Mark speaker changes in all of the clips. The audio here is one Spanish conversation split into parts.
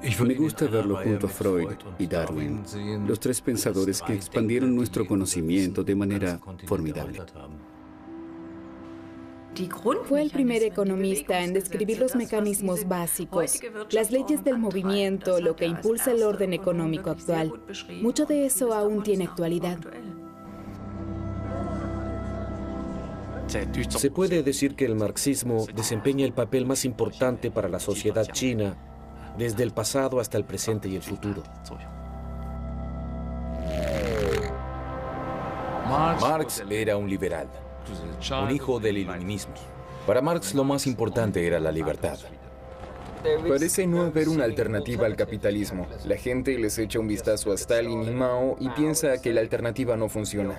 Speaker 1: Me gusta verlo junto a Freud y Darwin, los tres pensadores que expandieron nuestro conocimiento de manera formidable.
Speaker 2: Fue el primer economista en describir los mecanismos básicos, las leyes del movimiento, lo que impulsa el orden económico actual. Mucho de eso aún tiene actualidad.
Speaker 3: Se puede decir que el marxismo desempeña el papel más importante para la sociedad china desde el pasado hasta el presente y el futuro.
Speaker 4: Marx era un liberal, un hijo del iluminismo. Para Marx lo más importante era la libertad.
Speaker 5: Parece no haber una alternativa al capitalismo. La gente les echa un vistazo a Stalin y Mao y piensa que la alternativa no funciona.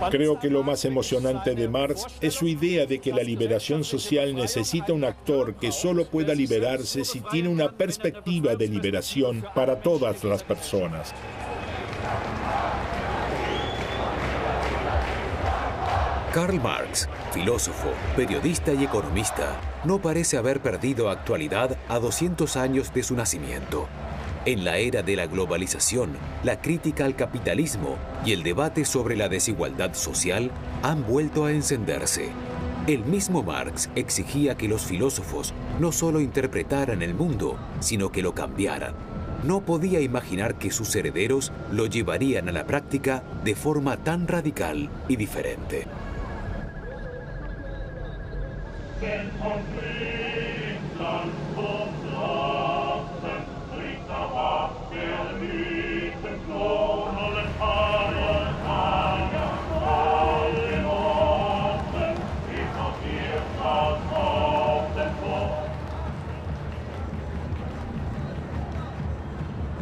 Speaker 6: Creo que lo más emocionante de Marx es su idea de que la liberación social necesita un actor que solo pueda liberarse si tiene una perspectiva de liberación para todas las personas.
Speaker 7: Karl Marx, filósofo, periodista y economista, no parece haber perdido actualidad a 200 años de su nacimiento. En la era de la globalización, la crítica al capitalismo y el debate sobre la desigualdad social han vuelto a encenderse. El mismo Marx exigía que los filósofos no solo interpretaran el mundo, sino que lo cambiaran. No podía imaginar que sus herederos lo llevarían a la práctica de forma tan radical y diferente.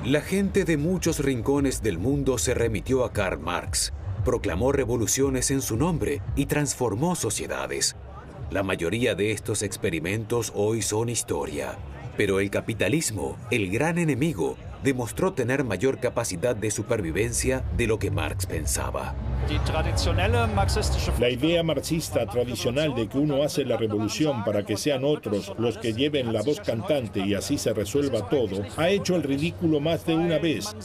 Speaker 7: La gente de muchos rincones del mundo se remitió a Karl Marx, proclamó revoluciones en su nombre y transformó sociedades. La mayoría de estos experimentos hoy son historia, pero el capitalismo, el gran enemigo, demostró tener mayor capacidad de supervivencia de lo que Marx pensaba.
Speaker 6: La idea marxista tradicional de que uno hace la revolución para que sean otros los que lleven la voz cantante y así se resuelva todo, ha hecho el ridículo más de una vez.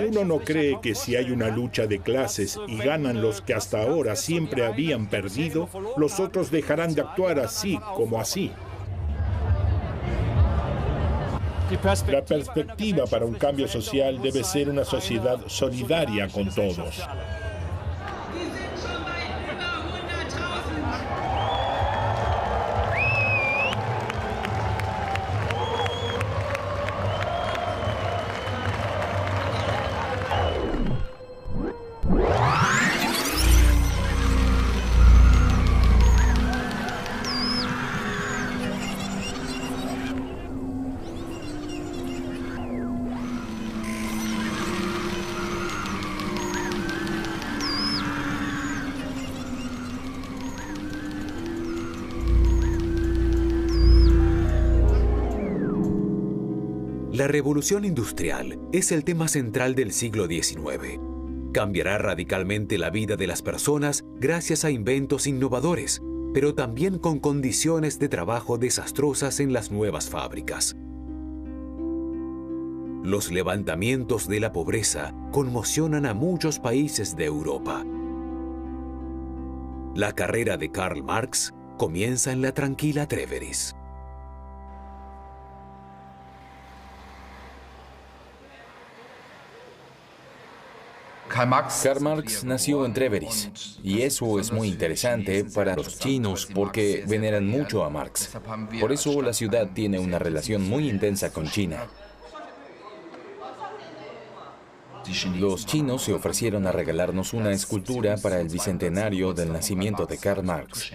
Speaker 6: Uno no cree que si hay una lucha de clases y ganan los que hasta ahora siempre habían perdido, los otros dejarán de actuar así como así. La perspectiva para un cambio social debe ser una sociedad solidaria con todos.
Speaker 7: La revolución industrial es el tema central del siglo XIX. Cambiará radicalmente la vida de las personas gracias a inventos innovadores, pero también con condiciones de trabajo desastrosas en las nuevas fábricas. Los levantamientos de la pobreza conmocionan a muchos países de Europa. La carrera de Karl Marx comienza en la tranquila Trèveris.
Speaker 4: Karl Marx nació en Trèveris, y eso es muy interesante para los chinos porque veneran mucho a Marx. Por eso la ciudad tiene una relación muy intensa con China. Los chinos se ofrecieron a regalarnos una escultura para el bicentenario del nacimiento de Karl Marx.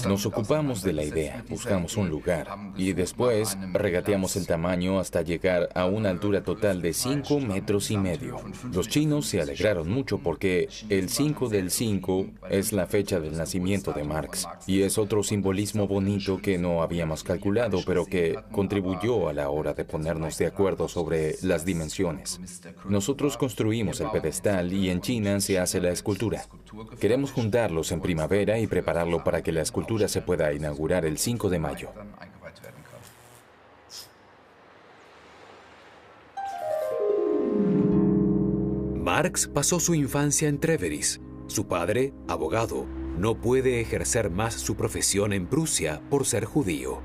Speaker 4: Nos ocupamos de la idea, buscamos un lugar y después regateamos el tamaño hasta llegar a una altura total de 5,5 metros. Los chinos se alegraron mucho porque el 5 del 5 es la fecha del nacimiento de Marx y es otro simbolismo bonito que no habíamos calculado, pero que contribuyó a la hora de ponernos de acuerdo sobre las dimensiones. Nosotros construimos el pedestal y en China se hace la escultura. Queremos juntarlos en primavera y prepararlo para que la escultura se pueda inaugurar el 5 de mayo.
Speaker 7: Marx pasó su infancia en Treveris. Su padre, abogado, no puede ejercer más su profesión en Prusia por ser judío.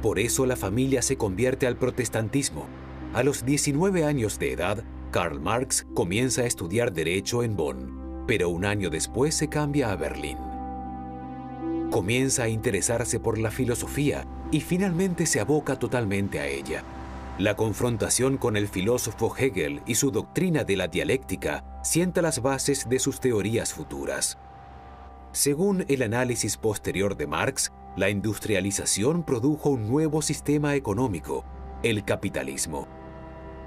Speaker 7: Por eso la familia se convierte al protestantismo. A los 19 años de edad, Karl Marx comienza a estudiar Derecho en Bonn, pero un año después se cambia a Berlín. Comienza a interesarse por la filosofía y finalmente se aboca totalmente a ella. La confrontación con el filósofo Hegel y su doctrina de la dialéctica sienta las bases de sus teorías futuras. Según el análisis posterior de Marx, la industrialización produjo un nuevo sistema económico, el capitalismo,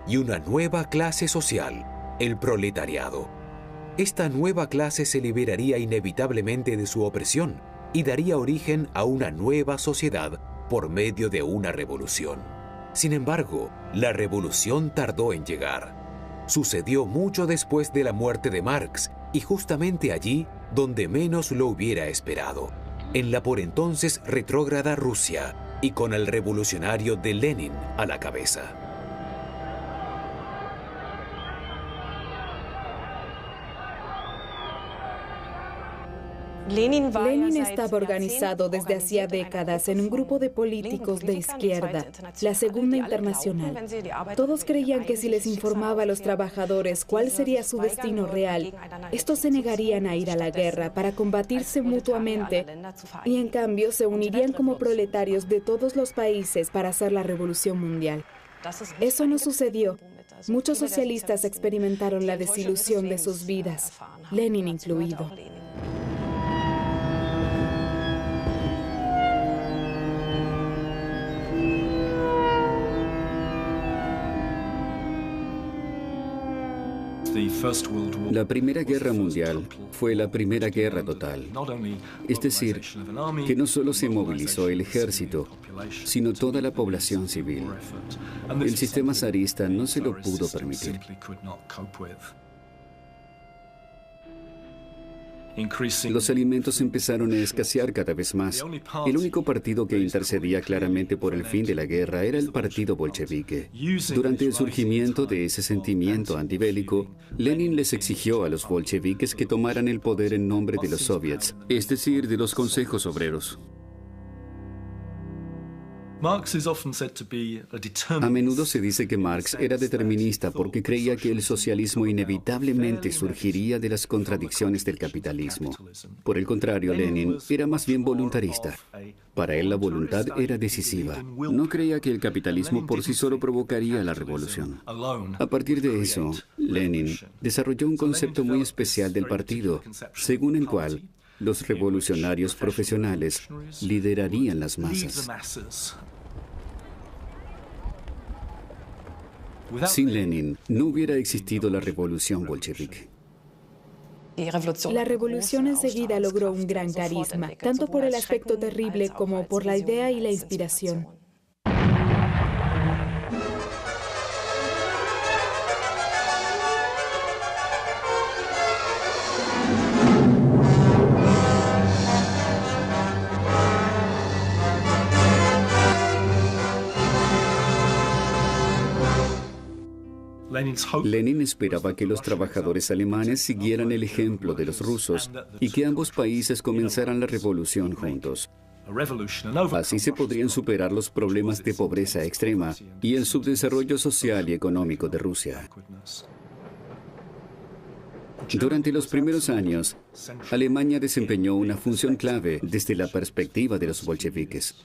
Speaker 7: y una nueva clase social, el proletariado. Esta nueva clase se liberaría inevitablemente de su opresión y daría origen a una nueva sociedad por medio de una revolución. Sin embargo, la revolución tardó en llegar. Sucedió mucho después de la muerte de Marx y justamente allí donde menos lo hubiera esperado, en la por entonces retrógrada Rusia y con el revolucionario de Lenin a la cabeza.
Speaker 2: Lenin estaba organizado desde hacía décadas en un grupo de políticos de izquierda, la Segunda Internacional. Todos creían que si les informaba a los trabajadores cuál sería su destino real, estos se negarían a ir a la guerra para combatirse mutuamente y en cambio se unirían como proletarios de todos los países para hacer la revolución mundial. Eso no sucedió. Muchos socialistas experimentaron la desilusión de sus vidas, Lenin incluido.
Speaker 1: La Primera Guerra Mundial fue la primera guerra total. Es decir, que no solo se movilizó el ejército, sino toda la población civil. El sistema zarista no se lo pudo permitir. Los alimentos empezaron a escasear cada vez más. El único partido que intercedía claramente por el fin de la guerra era el partido bolchevique. Durante el surgimiento de ese sentimiento antibélico, Lenin les exigió a los bolcheviques que tomaran el poder en nombre de los soviets, es decir, de los consejos obreros. A menudo se dice que Marx era determinista porque creía que el socialismo inevitablemente surgiría de las contradicciones del capitalismo. Por el contrario, Lenin era más bien voluntarista. Para él la voluntad era decisiva. No creía que el capitalismo por sí solo provocaría la revolución. A partir de eso, Lenin desarrolló un concepto muy especial del partido, según el cual los revolucionarios profesionales liderarían las masas. Sin Lenin, no hubiera existido la revolución bolchevique.
Speaker 2: La revolución enseguida logró un gran carisma, tanto por el aspecto terrible como por la idea y la inspiración.
Speaker 1: Lenin esperaba que los trabajadores alemanes siguieran el ejemplo de los rusos y que ambos países comenzaran la revolución juntos. Así se podrían superar los problemas de pobreza extrema y el subdesarrollo social y económico de Rusia. Durante los primeros años, Alemania desempeñó una función clave desde la perspectiva de los bolcheviques.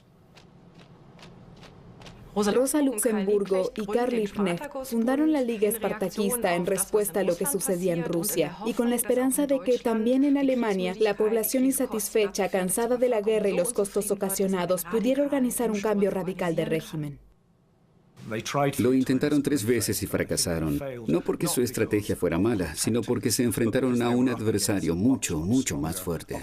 Speaker 2: Rosa Luxemburgo y Karl Liebknecht fundaron la Liga Espartaquista en respuesta a lo que sucedía en Rusia y con la esperanza de que también en Alemania la población insatisfecha, cansada de la guerra y los costos ocasionados, pudiera organizar un cambio radical de régimen.
Speaker 1: Lo intentaron 3 veces y fracasaron, no porque su estrategia fuera mala, sino porque se enfrentaron a un adversario mucho más fuerte.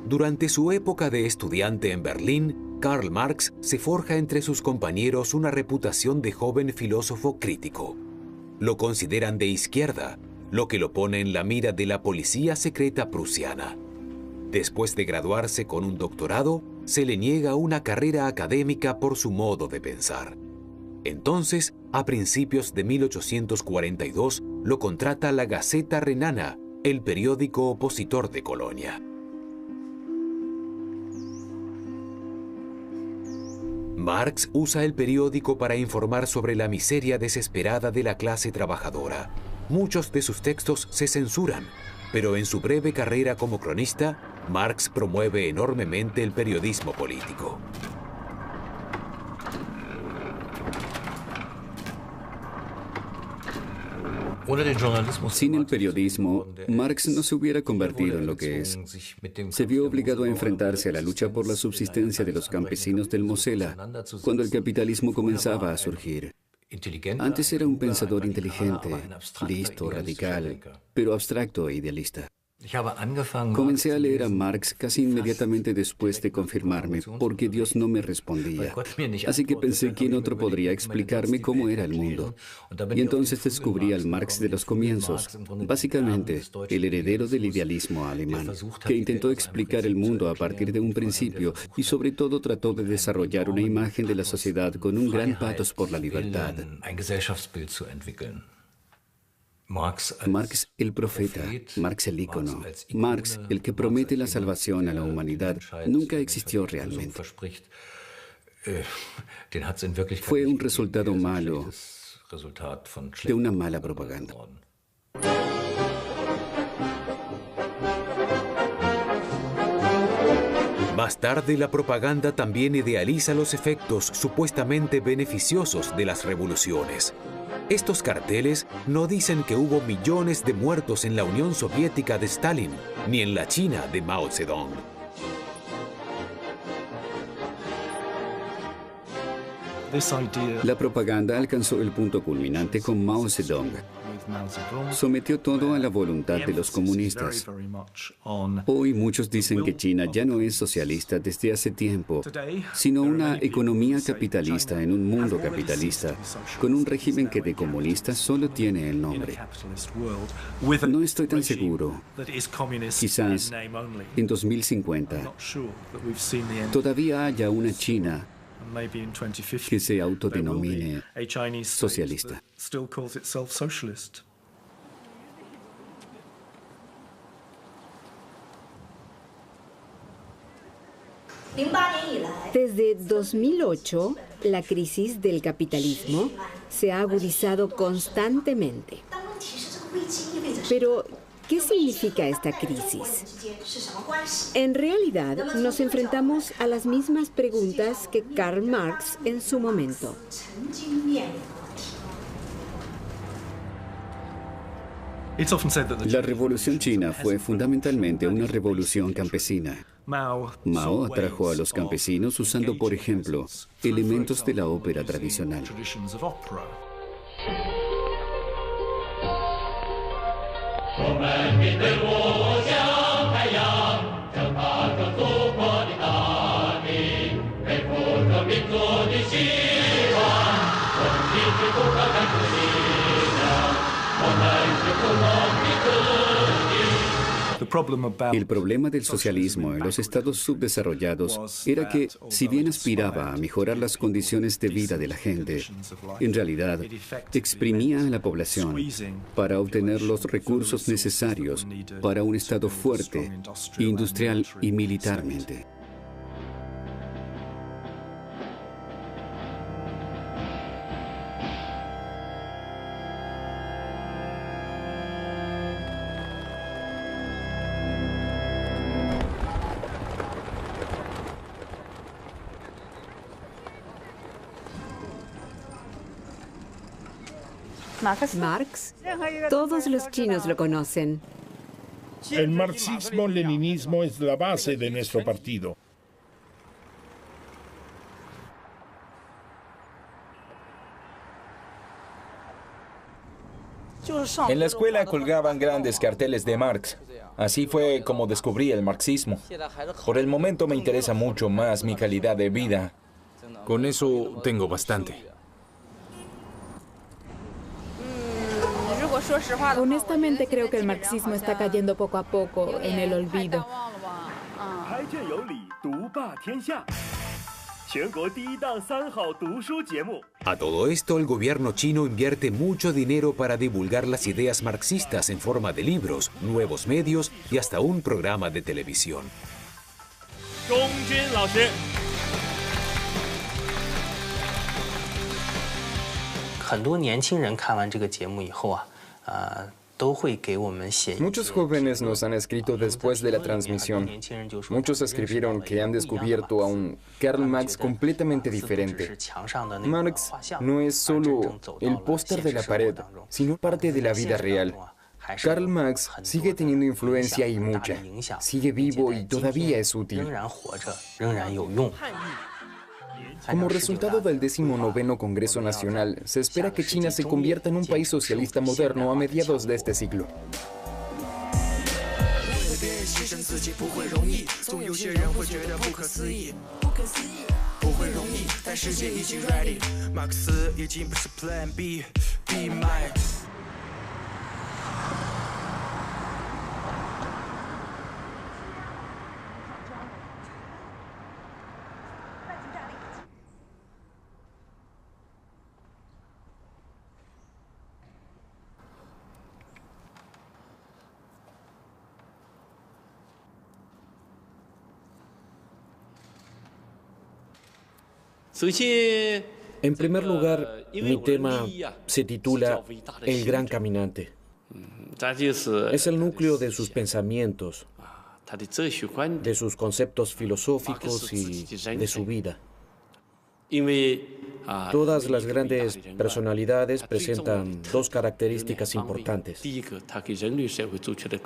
Speaker 7: Durante su época de estudiante en Berlín, Karl Marx se forja entre sus compañeros una reputación de joven filósofo crítico. Lo consideran de izquierda, lo que lo pone en la mira de la policía secreta prusiana. Después de graduarse con un doctorado, se le niega una carrera académica por su modo de pensar. Entonces, a principios de 1842, lo contrata la Gaceta Renana, el periódico opositor de Colonia. Marx usa el periódico para informar sobre la miseria desesperada de la clase trabajadora. Muchos de sus textos se censuran, pero en su breve carrera como cronista, Marx promueve enormemente el periodismo político.
Speaker 1: Sin el periodismo, Marx no se hubiera convertido en lo que es. Se vio obligado a enfrentarse a la lucha por la subsistencia de los campesinos del Mosela, cuando el capitalismo comenzaba a surgir. Antes era un pensador inteligente, listo, radical, pero abstracto e idealista. Comencé a leer a Marx casi inmediatamente después de confirmarme, porque Dios no me respondía. Así que pensé quién otro podría explicarme cómo era el mundo. Y entonces descubrí al Marx de los comienzos, básicamente el heredero del idealismo alemán, que intentó explicar el mundo a partir de un principio y sobre todo trató de desarrollar una imagen de la sociedad con un gran patos por la libertad. Marx el profeta, Marx el ícono, Marx el que promete la salvación a la humanidad, nunca existió realmente. Fue un resultado malo de una mala propaganda.
Speaker 7: Más tarde, la propaganda también idealiza los efectos supuestamente beneficiosos de las revoluciones. Estos carteles no dicen que hubo millones de muertos en la Unión Soviética de Stalin, ni en la China de Mao Zedong.
Speaker 1: La propaganda alcanzó el punto culminante con Mao Zedong. Sometió todo a la voluntad de los comunistas. Hoy muchos dicen que China ya no es socialista desde hace tiempo, sino una economía capitalista en un mundo capitalista, con un régimen que de comunista solo tiene el nombre. No estoy tan seguro. Quizás en 2050 todavía haya una China que se autodenomine socialista.
Speaker 8: Desde 2008, la crisis del capitalismo se ha agudizado constantemente. Pero, ¿qué significa esta crisis? En realidad, nos enfrentamos a las mismas preguntas que Karl Marx en su momento.
Speaker 1: La Revolución China fue fundamentalmente una revolución campesina. Mao atrajo a los campesinos usando, por ejemplo, elementos de la ópera tradicional. El problema del socialismo en los estados subdesarrollados era que, si bien aspiraba a mejorar las condiciones de vida de la gente, en realidad exprimía a la población para obtener los recursos necesarios para un estado fuerte, industrial y militarmente.
Speaker 8: Marx, todos los chinos lo conocen.
Speaker 6: El marxismo-leninismo es la base de nuestro partido.
Speaker 9: En la escuela colgaban grandes carteles de Marx. Así fue como descubrí el marxismo. Por el momento me interesa mucho más mi calidad de vida.
Speaker 10: Con eso tengo bastante.
Speaker 2: Honestamente creo que el marxismo está cayendo poco a poco en el olvido.
Speaker 7: A todo esto, el gobierno chino invierte mucho dinero para divulgar las ideas marxistas en forma de libros, nuevos medios y hasta un programa de televisión.
Speaker 5: Muchos jóvenes nos han escrito después de la transmisión. Muchos escribieron que han descubierto a un Karl Marx completamente diferente. Marx no es solo el póster de la pared, sino parte de la vida real. Karl Marx sigue teniendo influencia y mucha. Sigue vivo y todavía es útil. Como resultado del 19º Congreso Nacional, se espera que China se convierta en un país socialista moderno a mediados de este siglo.
Speaker 3: En primer lugar, mi tema se titula El Gran Caminante. Es el núcleo de sus pensamientos, de sus conceptos filosóficos y de su vida. Todas las grandes personalidades presentan dos características importantes.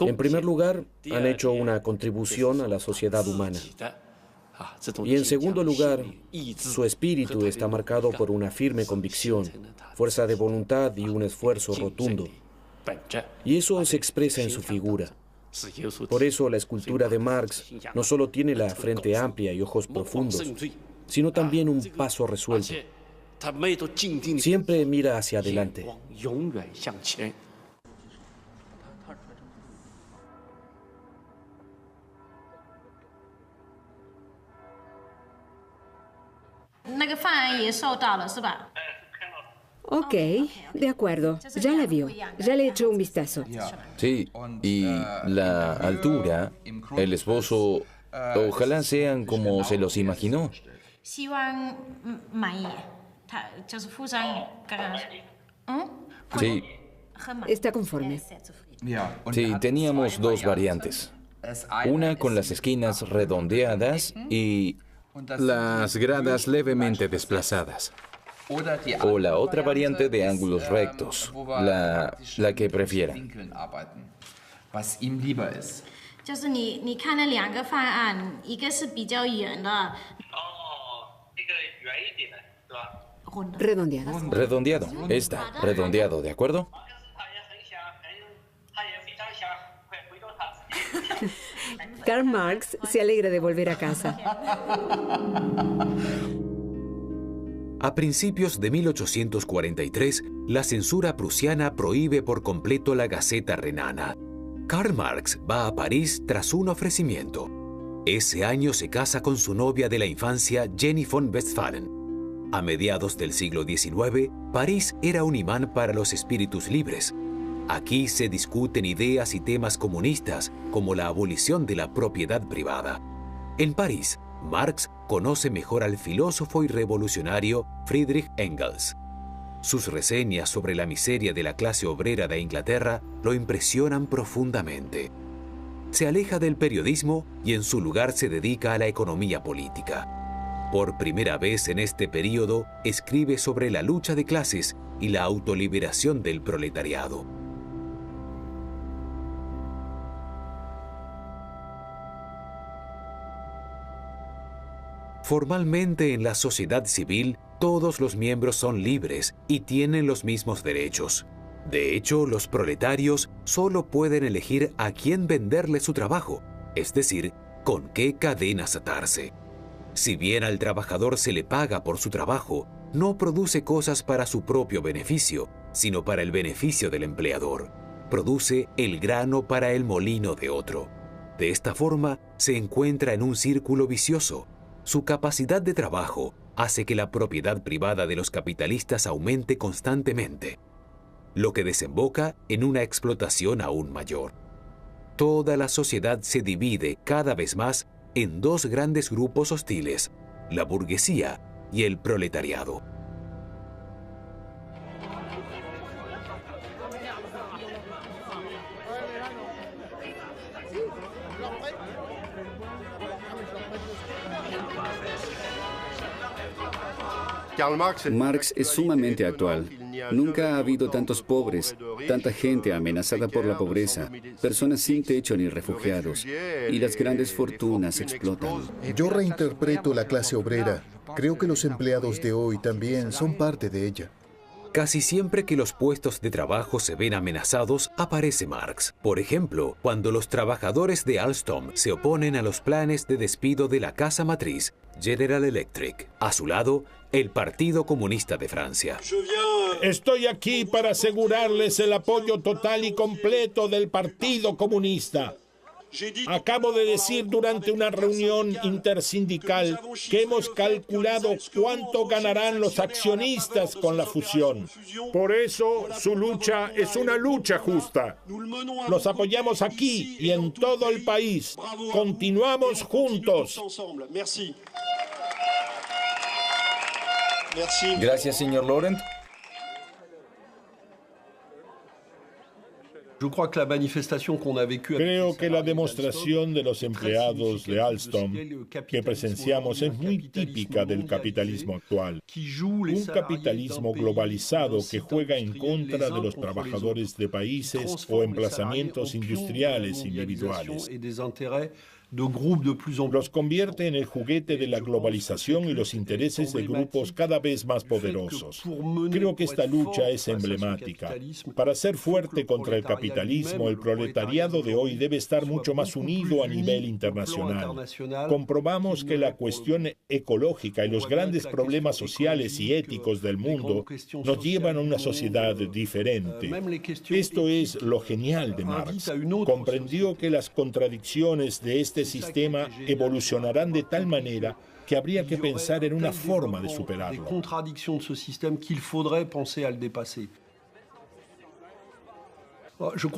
Speaker 3: En primer lugar, han hecho una contribución a la sociedad humana. Y en segundo lugar, su espíritu está marcado por una firme convicción, fuerza de voluntad y un esfuerzo rotundo. Y eso se expresa en su figura. Por eso la escultura de Marx no solo tiene la frente amplia y ojos profundos, sino también un paso resuelto. Siempre mira hacia adelante.
Speaker 8: Ok, de acuerdo. Ya la vio. Ya le echó un vistazo.
Speaker 9: Sí, y la altura, el esbozo, ojalá sean como se los imaginó. Sí,
Speaker 8: Está conforme.
Speaker 9: sí, teníamos dos variantes. Una con las esquinas redondeadas y
Speaker 10: Las gradas levemente desplazadas.
Speaker 9: o la otra variante de ángulos rectos, la que prefiera.
Speaker 8: Redondeado.
Speaker 9: Redondeado, redondeado, ¿de acuerdo?
Speaker 8: Karl Marx se alegra de volver a casa.
Speaker 7: A principios de 1843, la censura prusiana prohíbe por completo la Gaceta Renana. Karl Marx va a París tras un ofrecimiento. Ese año se casa con su novia de la infancia, Jenny von Westphalen. A mediados del siglo XIX, París era un imán para los espíritus libres. Aquí se discuten ideas y temas comunistas, como la abolición de la propiedad privada. En París, Marx conoce mejor al filósofo y revolucionario Friedrich Engels. Sus reseñas sobre la miseria de la clase obrera de Inglaterra lo impresionan profundamente. Se aleja del periodismo y en su lugar se dedica a la economía política. Por primera vez en este período, escribe sobre la lucha de clases y la autoliberación del proletariado. Formalmente en la sociedad civil, todos los miembros son libres y tienen los mismos derechos. De hecho, los proletarios solo pueden elegir a quién venderle su trabajo, es decir, con qué cadenas atarse. Si bien al trabajador se le paga por su trabajo, no produce cosas para su propio beneficio, sino para el beneficio del empleador. Produce el grano para el molino de otro. De esta forma, se encuentra en un círculo vicioso. Su capacidad de trabajo hace que la propiedad privada de los capitalistas aumente constantemente, lo que desemboca en una explotación aún mayor. Toda la sociedad se divide cada vez más en dos grandes grupos hostiles, la burguesía y el proletariado.
Speaker 1: Marx es sumamente actual. Nunca ha habido tantos pobres, tanta gente amenazada por la pobreza, personas sin techo ni refugiados, y las grandes fortunas explotan.
Speaker 11: Yo reinterpreto la clase obrera. Creo que los empleados de hoy también son parte de ella.
Speaker 7: Casi siempre que los puestos de trabajo se ven amenazados, aparece Marx. Por ejemplo, cuando los trabajadores de Alstom se oponen a los planes de despido de la casa matriz, General Electric. A su lado, el Partido Comunista de Francia.
Speaker 6: Estoy aquí para asegurarles el apoyo total y completo del Partido Comunista. Acabo de decir durante una reunión intersindical que hemos calculado cuánto ganarán los accionistas con la fusión. Por eso, su lucha es una lucha justa. Los apoyamos aquí y en todo el país. Continuamos juntos.
Speaker 9: Gracias, señor Laurent.
Speaker 6: Creo que la demostración de los empleados de Alstom que presenciamos es muy típica del capitalismo actual. Un capitalismo globalizado que juega en contra de los trabajadores de países o emplazamientos industriales individuales. Los convierte en el juguete de la globalización y los intereses de grupos cada vez más poderosos. Creo que esta lucha es emblemática. Para ser fuerte contra el capitalismo, el proletariado de hoy debe estar mucho más unido a nivel internacional. Comprobamos que la cuestión ecológica y los grandes problemas sociales y éticos del mundo nos llevan a una sociedad diferente. Esto es lo genial de Marx. Comprendió que las contradicciones de este sistema evolucionarán de tal manera que habría que pensar en una forma de superarlo.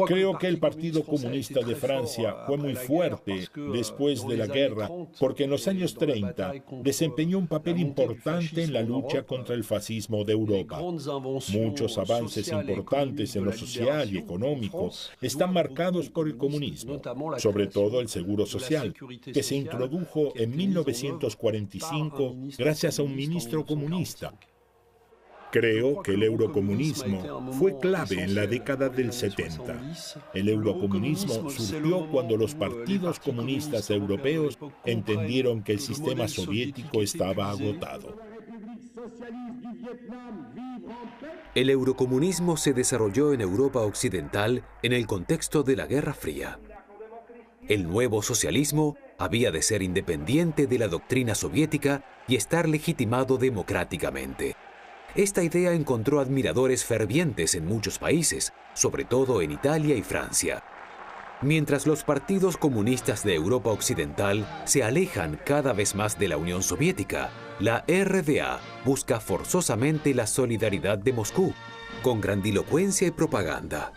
Speaker 6: Creo que el Partido Comunista de Francia fue muy fuerte después de la guerra porque en los años 30 desempeñó un papel importante en la lucha contra el fascismo de Europa. Muchos avances importantes en lo social y económico están marcados por el comunismo, sobre todo el seguro social, que se introdujo en 1945 gracias a un ministro comunista. Creo que el eurocomunismo fue clave en la década del 70. El eurocomunismo surgió cuando los partidos comunistas europeos entendieron que el sistema soviético estaba agotado.
Speaker 7: El eurocomunismo se desarrolló en Europa Occidental en el contexto de la Guerra Fría. El nuevo socialismo había de ser independiente de la doctrina soviética y estar legitimado democráticamente. Esta idea encontró admiradores fervientes en muchos países, sobre todo en Italia y Francia. Mientras los partidos comunistas de Europa Occidental se alejan cada vez más de la Unión Soviética, la RDA busca forzosamente la solidaridad de Moscú, con grandilocuencia y propaganda.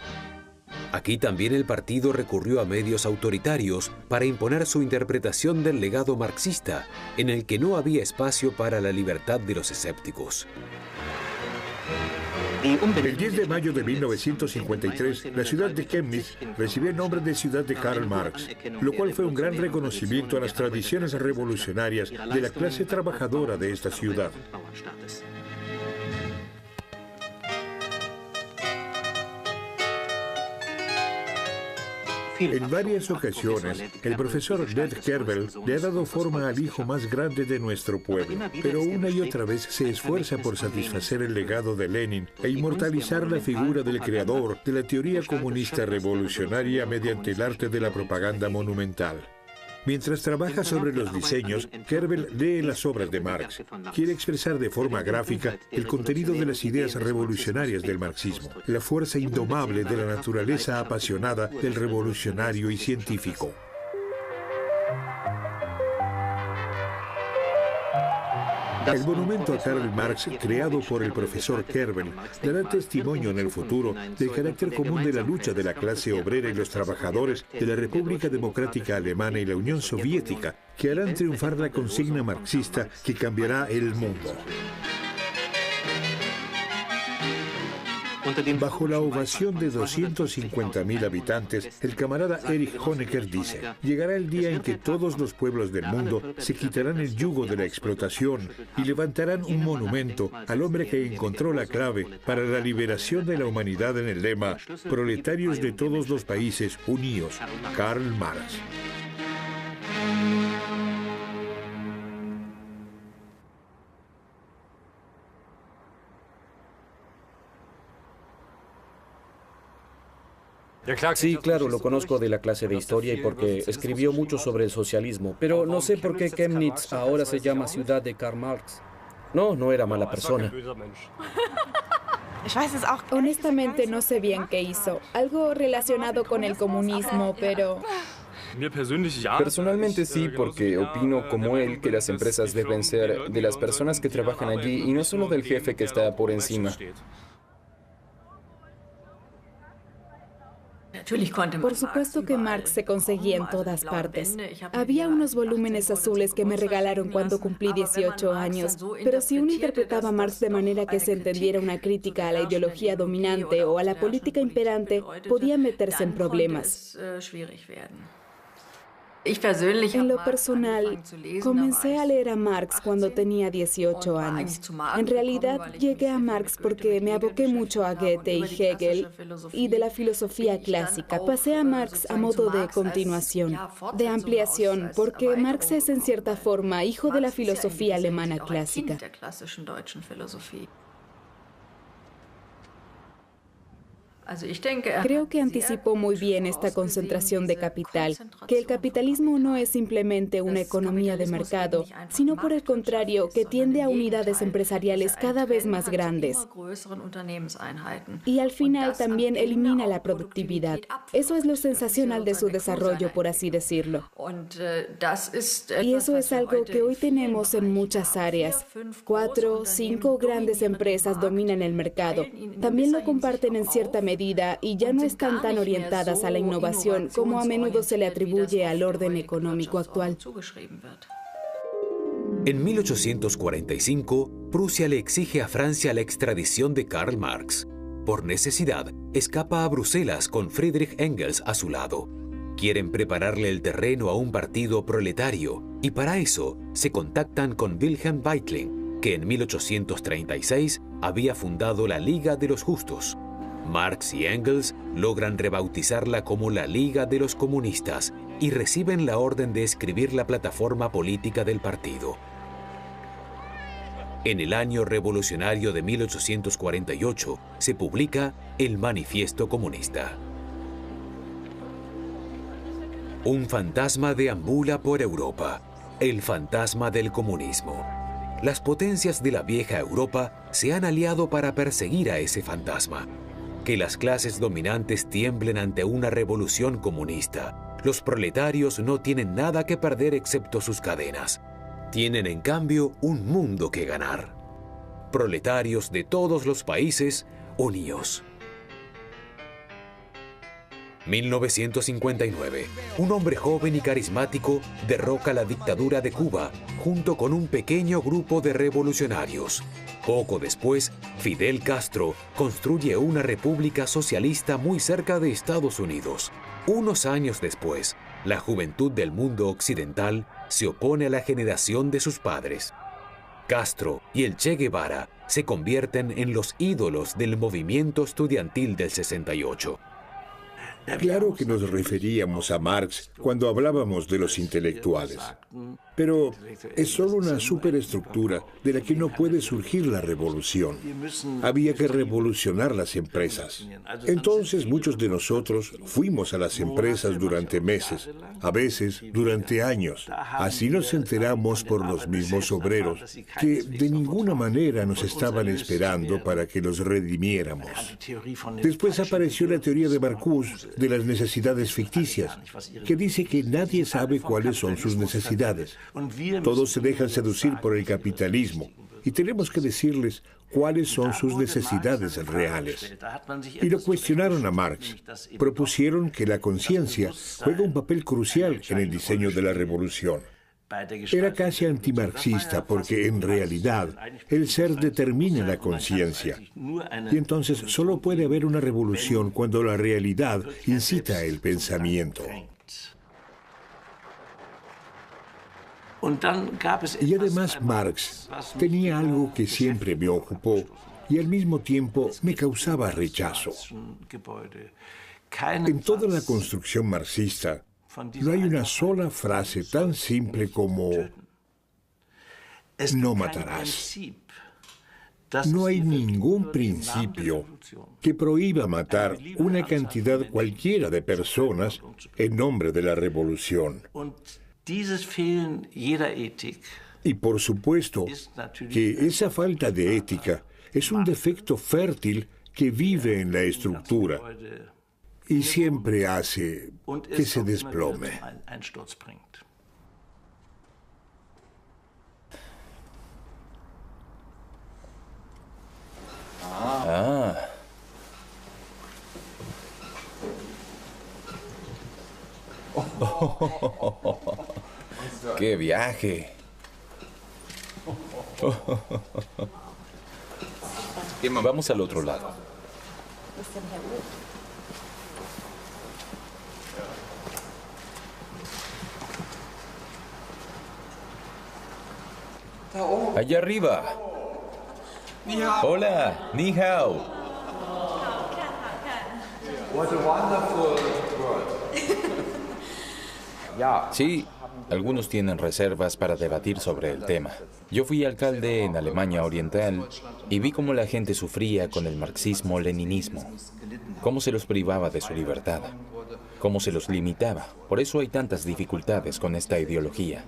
Speaker 7: Aquí también el partido recurrió a medios autoritarios para imponer su interpretación del legado marxista, en el que no había espacio para la libertad de los escépticos.
Speaker 6: El 10 de mayo de 1953, la ciudad de Chemnitz recibió el nombre de ciudad de Karl Marx, lo cual fue un gran reconocimiento a las tradiciones revolucionarias de la clase trabajadora de esta ciudad. En varias ocasiones, el profesor Ned Kerbel le ha dado forma al hijo más grande de nuestro pueblo, pero una y otra vez se esfuerza por satisfacer el legado de Lenin e inmortalizar la figura del creador de la teoría comunista revolucionaria mediante el arte de la propaganda monumental. Mientras trabaja sobre los diseños, Kerbel lee las obras de Marx. Quiere expresar de forma gráfica el contenido de las ideas revolucionarias del marxismo, la fuerza indomable de la naturaleza apasionada del revolucionario y científico. El monumento a Karl Marx, creado por el profesor Kerbel, dará testimonio en el futuro del carácter común de la lucha de la clase obrera y los trabajadores de la República Democrática Alemana y la Unión Soviética, que harán triunfar la consigna marxista que cambiará el mundo. Bajo la ovación de 250.000 habitantes, el camarada Erich Honecker dice: llegará el día en que todos los pueblos del mundo se quitarán el yugo de la explotación y levantarán un monumento al hombre que encontró la clave para la liberación de la humanidad en el lema "Proletarios de todos los países, unidos", Karl Marx.
Speaker 3: Sí, claro, lo conozco de la clase de historia y porque escribió mucho sobre el socialismo, pero no sé por qué Chemnitz ahora se llama ciudad de Karl Marx. No, no era mala persona.
Speaker 2: Honestamente no sé bien qué hizo. Algo relacionado con el comunismo, pero...
Speaker 5: Personalmente sí, porque opino como él que las empresas deben ser de las personas que trabajan allí y no solo del jefe que está por encima.
Speaker 2: Por supuesto que Marx se conseguía en todas partes. Había unos volúmenes azules que me regalaron cuando cumplí 18 años, pero si uno interpretaba a Marx de manera que se entendiera una crítica a la ideología dominante o a la política imperante, podía meterse en problemas. En lo personal, comencé a leer a Marx cuando tenía 18 años. En realidad, llegué a Marx porque me aboqué mucho a Goethe y Hegel y de la filosofía clásica. Pasé a Marx a modo de continuación, de ampliación, porque Marx es en cierta forma hijo de la filosofía alemana clásica. Creo que anticipó muy bien esta concentración de capital, que el capitalismo no es simplemente una economía de mercado, sino por el contrario, que tiende a unidades empresariales cada vez más grandes. Y al final también elimina la productividad. Eso es lo sensacional de su desarrollo, por así decirlo. Y eso es algo que hoy tenemos en muchas áreas. 4 o 5 grandes empresas dominan el mercado. También lo comparten en cierta medida y ya no están tan orientadas a la innovación como a menudo se le atribuye al orden económico actual.
Speaker 7: En 1845, Prusia le exige a Francia la extradición de Karl Marx. Por necesidad, escapa a Bruselas con Friedrich Engels a su lado. Quieren prepararle el terreno a un partido proletario y para eso se contactan con Wilhelm Weitling, que en 1836 había fundado la Liga de los Justos. Marx y Engels logran rebautizarla como la Liga de los Comunistas y reciben la orden de escribir la plataforma política del partido. En el año revolucionario de 1848 se publica el Manifiesto Comunista. Un fantasma deambula por Europa, el fantasma del comunismo. Las potencias de la vieja Europa se han aliado para perseguir a ese fantasma. Que las clases dominantes tiemblen ante una revolución comunista. Los proletarios no tienen nada que perder excepto sus cadenas. Tienen en cambio un mundo que ganar. Proletarios de todos los países, unidos. 1959. Un hombre joven y carismático derroca la dictadura de Cuba junto con un pequeño grupo de revolucionarios. Poco después, Fidel Castro construye una república socialista muy cerca de Estados Unidos. Unos años después, la juventud del mundo occidental se opone a la generación de sus padres. Castro y el Che Guevara se convierten en los ídolos del movimiento estudiantil del 68.
Speaker 6: Claro que nos referíamos a Marx cuando hablábamos de los intelectuales, pero es solo una superestructura de la que no puede surgir la revolución. Había que revolucionar las empresas. Entonces muchos de nosotros fuimos a las empresas durante meses, a veces durante años. Así nos enteramos por los mismos obreros, que de ninguna manera nos estaban esperando para que los redimiéramos. Después apareció la teoría de Marcuse de las necesidades ficticias, que dice que nadie sabe cuáles son sus necesidades. Todos se dejan seducir por el capitalismo y tenemos que decirles cuáles son sus necesidades reales. Y lo cuestionaron a Marx. Propusieron que la conciencia juega un papel crucial en el diseño de la revolución. Era casi antimarxista porque en realidad el ser determina la conciencia. Y entonces solo puede haber una revolución cuando la realidad incita el pensamiento. Y además Marx tenía algo que siempre me ocupó y al mismo tiempo me causaba rechazo. En toda la construcción marxista no hay una sola frase tan simple como "no matarás". No hay ningún principio que prohíba matar una cantidad cualquiera de personas en nombre de la revolución. Y por supuesto que esa falta de ética es un defecto fértil que vive en la estructura y siempre hace que se desplome.
Speaker 9: ¡Qué viaje! Vamos al otro lado. Allá arriba. Hola, ni hao. Sí, algunos tienen reservas para debatir sobre el tema. Yo fui alcalde en Alemania Oriental y vi cómo la gente sufría con el marxismo-leninismo, cómo se los privaba de su libertad, cómo se los limitaba. Por eso hay tantas dificultades con esta ideología.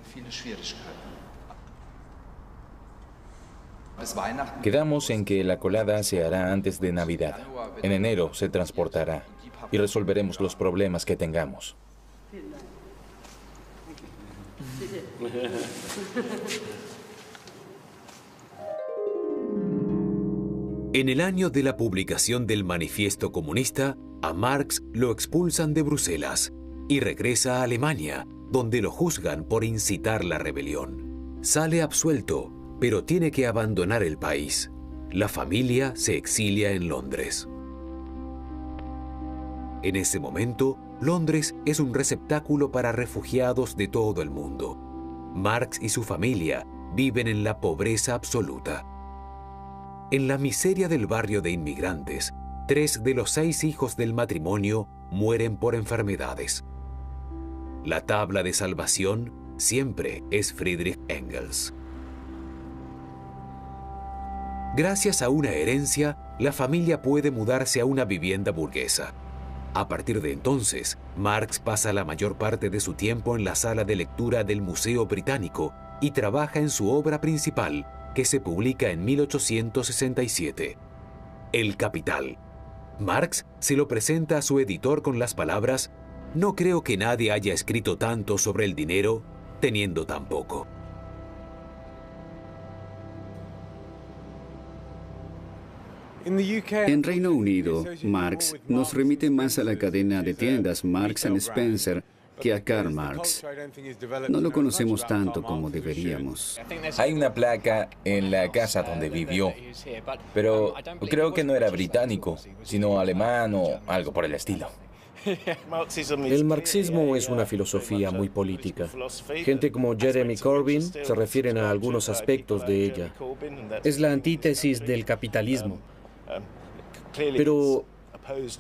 Speaker 9: Quedamos en que la colada se hará antes de Navidad. En enero se transportará y resolveremos los problemas que tengamos.
Speaker 7: En el año de la publicación del Manifiesto Comunista, a Marx lo expulsan de Bruselas y regresa a Alemania, donde lo juzgan por incitar la rebelión. Sale absuelto, pero tiene que abandonar el país. La familia se exilia en Londres. En ese momento, Londres es un receptáculo para refugiados de todo el mundo. Marx y su familia viven en la pobreza absoluta. En la miseria del barrio de inmigrantes, 3 de los 6 hijos del matrimonio mueren por enfermedades. La tabla de salvación siempre es Friedrich Engels. Gracias a una herencia, la familia puede mudarse a una vivienda burguesa. A partir de entonces, Marx pasa la mayor parte de su tiempo en la sala de lectura del Museo Británico y trabaja en su obra principal, que se publica en 1867, El Capital. Marx se lo presenta a su editor con las palabras: "No creo que nadie haya escrito tanto sobre el dinero teniendo tan poco".
Speaker 1: En Reino Unido, Marx nos remite más a la cadena de tiendas Marks & Spencer que a Karl Marx. No lo conocemos tanto como deberíamos.
Speaker 9: Hay una placa en la casa donde vivió, pero creo que no era británico, sino alemán o algo por el estilo.
Speaker 3: El marxismo es una filosofía muy política. Gente como Jeremy Corbyn se refieren a algunos aspectos de ella. Es la antítesis del capitalismo. Pero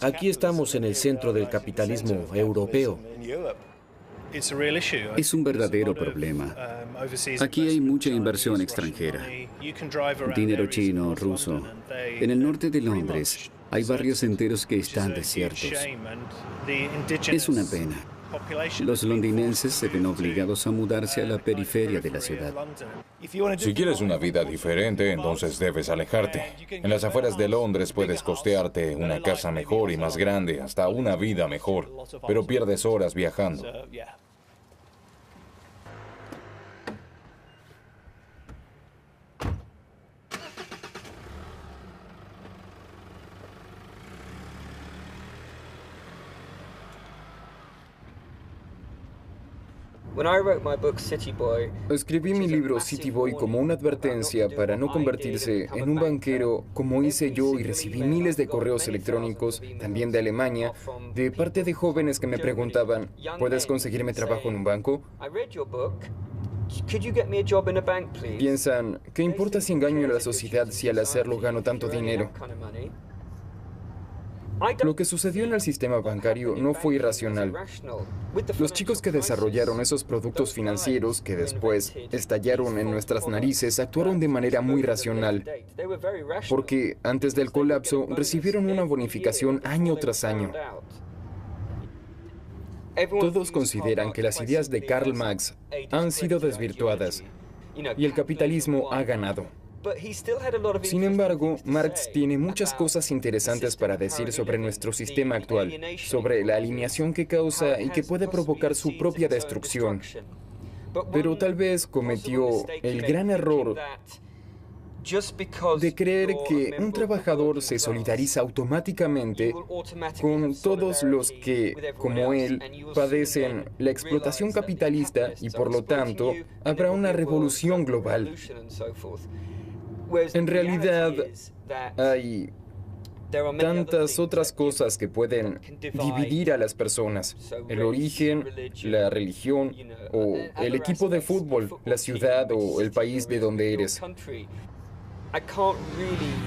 Speaker 3: aquí estamos en el centro del capitalismo europeo.
Speaker 1: Es un verdadero problema. Aquí hay mucha inversión extranjera, dinero chino, ruso. En el norte de Londres hay barrios enteros que están desiertos. Es una pena. Los londinenses se ven obligados a mudarse a la periferia de la ciudad.
Speaker 9: Si quieres una vida diferente, entonces debes alejarte. En las afueras de Londres puedes costearte una casa mejor y más grande, hasta una vida mejor, pero pierdes horas viajando.
Speaker 5: Escribí mi libro City Boy como una advertencia para no convertirse en un banquero como hice yo, y recibí miles de correos electrónicos, también de Alemania, de parte de jóvenes que me preguntaban, ¿puedes conseguirme trabajo en un banco? Piensan, ¿qué importa si engaño a la sociedad si al hacerlo gano tanto dinero? Lo que sucedió en el sistema bancario no fue irracional. Los chicos que desarrollaron esos productos financieros que después estallaron en nuestras narices actuaron de manera muy racional, porque antes del colapso recibieron una bonificación año tras año. Todos consideran que las ideas de Karl Marx han sido desvirtuadas y el capitalismo ha ganado. Sin embargo, Marx tiene muchas cosas interesantes para decir sobre nuestro sistema actual, sobre la alineación que causa y que puede provocar su propia destrucción. Pero tal vez cometió el gran error de creer que un trabajador se solidariza automáticamente con todos los que, como él, padecen la explotación capitalista y por lo tanto habrá una revolución global. En realidad, hay tantas otras cosas que pueden dividir a las personas. El origen, la religión, o el equipo de fútbol, la ciudad o el país de donde eres.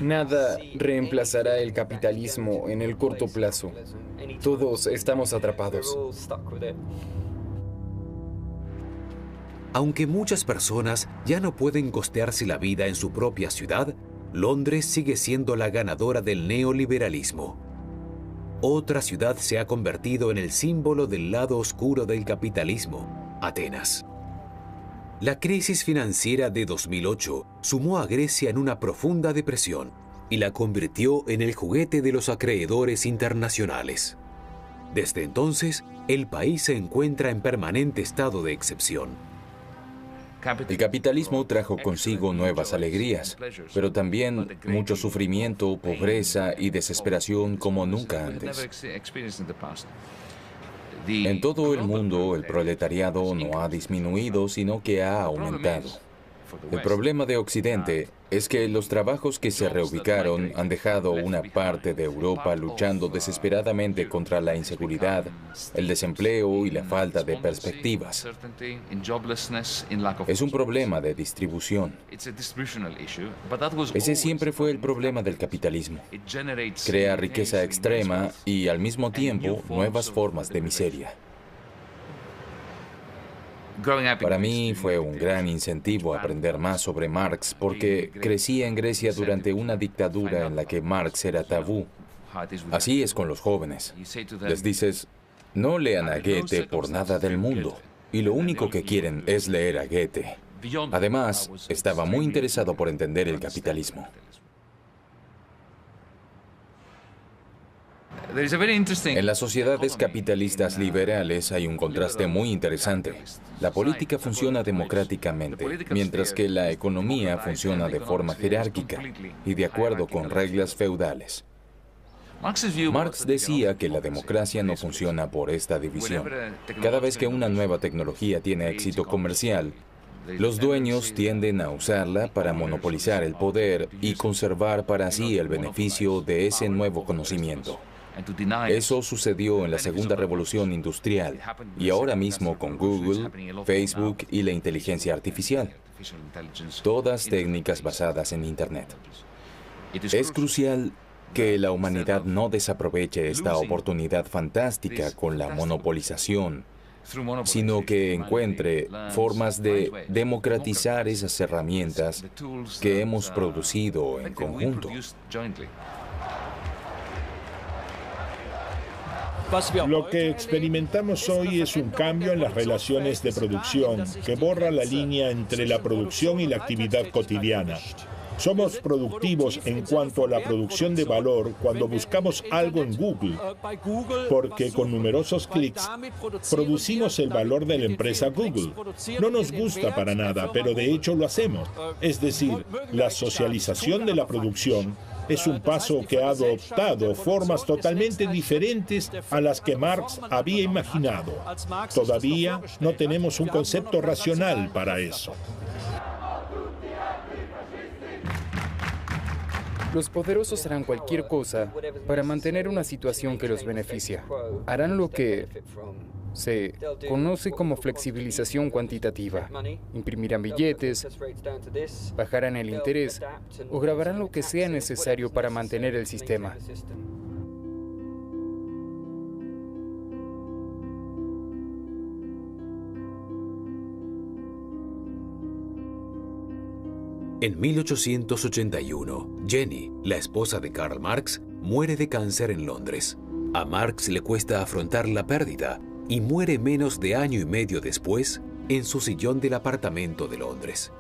Speaker 5: Nada reemplazará el capitalismo en el corto plazo. Todos estamos atrapados.
Speaker 7: Aunque muchas personas ya no pueden costearse la vida en su propia ciudad, Londres sigue siendo la ganadora del neoliberalismo. Otra ciudad se ha convertido en el símbolo del lado oscuro del capitalismo: Atenas. La crisis financiera de 2008 sumó a Grecia en una profunda depresión y la convirtió en el juguete de los acreedores internacionales. Desde entonces, el país se encuentra en permanente estado de excepción.
Speaker 9: El capitalismo trajo consigo nuevas alegrías, pero también mucho sufrimiento, pobreza y desesperación como nunca antes. En todo el mundo, el proletariado no ha disminuido, sino que ha aumentado. El problema de Occidente es que los trabajos que se reubicaron han dejado una parte de Europa luchando desesperadamente contra la inseguridad, el desempleo y la falta de perspectivas. Es un problema de distribución. Ese siempre fue el problema del capitalismo. Crea riqueza extrema y, al mismo tiempo, nuevas formas de miseria. Para mí fue un gran incentivo aprender más sobre Marx porque crecí en Grecia durante una dictadura en la que Marx era tabú. Así es con los jóvenes. Les dices, no lean a Goethe por nada del mundo, y lo único que quieren es leer a Goethe. Además, estaba muy interesado por entender el capitalismo. En las sociedades capitalistas liberales hay un contraste muy interesante. La política funciona democráticamente, mientras que la economía funciona de forma jerárquica y de acuerdo con reglas feudales. Marx decía que la democracia no funciona por esta división. Cada vez que una nueva tecnología tiene éxito comercial, los dueños tienden a usarla para monopolizar el poder y conservar para sí el beneficio de ese nuevo conocimiento. Eso sucedió en la segunda revolución industrial y ahora mismo con Google, Facebook y la inteligencia artificial. Todas técnicas basadas en Internet. Es crucial que la humanidad no desaproveche esta oportunidad fantástica con la monopolización, sino que encuentre formas de democratizar esas herramientas que hemos producido en conjunto.
Speaker 6: Lo que experimentamos hoy es un cambio en las relaciones de producción que borra la línea entre la producción y la actividad cotidiana. Somos productivos en cuanto a la producción de valor cuando buscamos algo en Google, porque con numerosos clics producimos el valor de la empresa Google. No nos gusta para nada, pero de hecho lo hacemos. Es decir, la socialización de la producción Es un paso que ha adoptado formas totalmente diferentes a las que Marx había imaginado. Todavía no tenemos un concepto racional para eso.
Speaker 5: Los poderosos harán cualquier cosa para mantener una situación que los beneficia. Harán lo que se conoce como flexibilización cuantitativa. Imprimirán billetes, bajarán el interés o grabarán lo que sea necesario para mantener el sistema.
Speaker 7: En 1881, Jenny, la esposa de Karl Marx, muere de cáncer en Londres. A Marx le cuesta afrontar la pérdida y muere menos de año y medio después en su sillón del apartamento de Londres.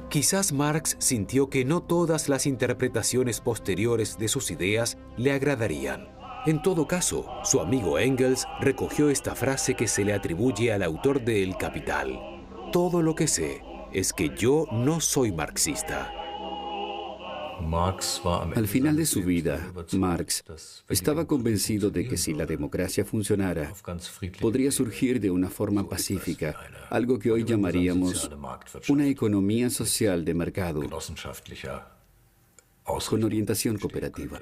Speaker 7: Quizás Marx sintió que no todas las interpretaciones posteriores de sus ideas le agradarían. En todo caso, su amigo Engels recogió esta frase que se le atribuye al autor de El Capital: "Todo lo que sé es que yo no soy marxista".
Speaker 1: Al final de su vida, Marx estaba convencido de que si la democracia funcionara, podría surgir de una forma pacífica algo que hoy llamaríamos una economía social de mercado con orientación cooperativa.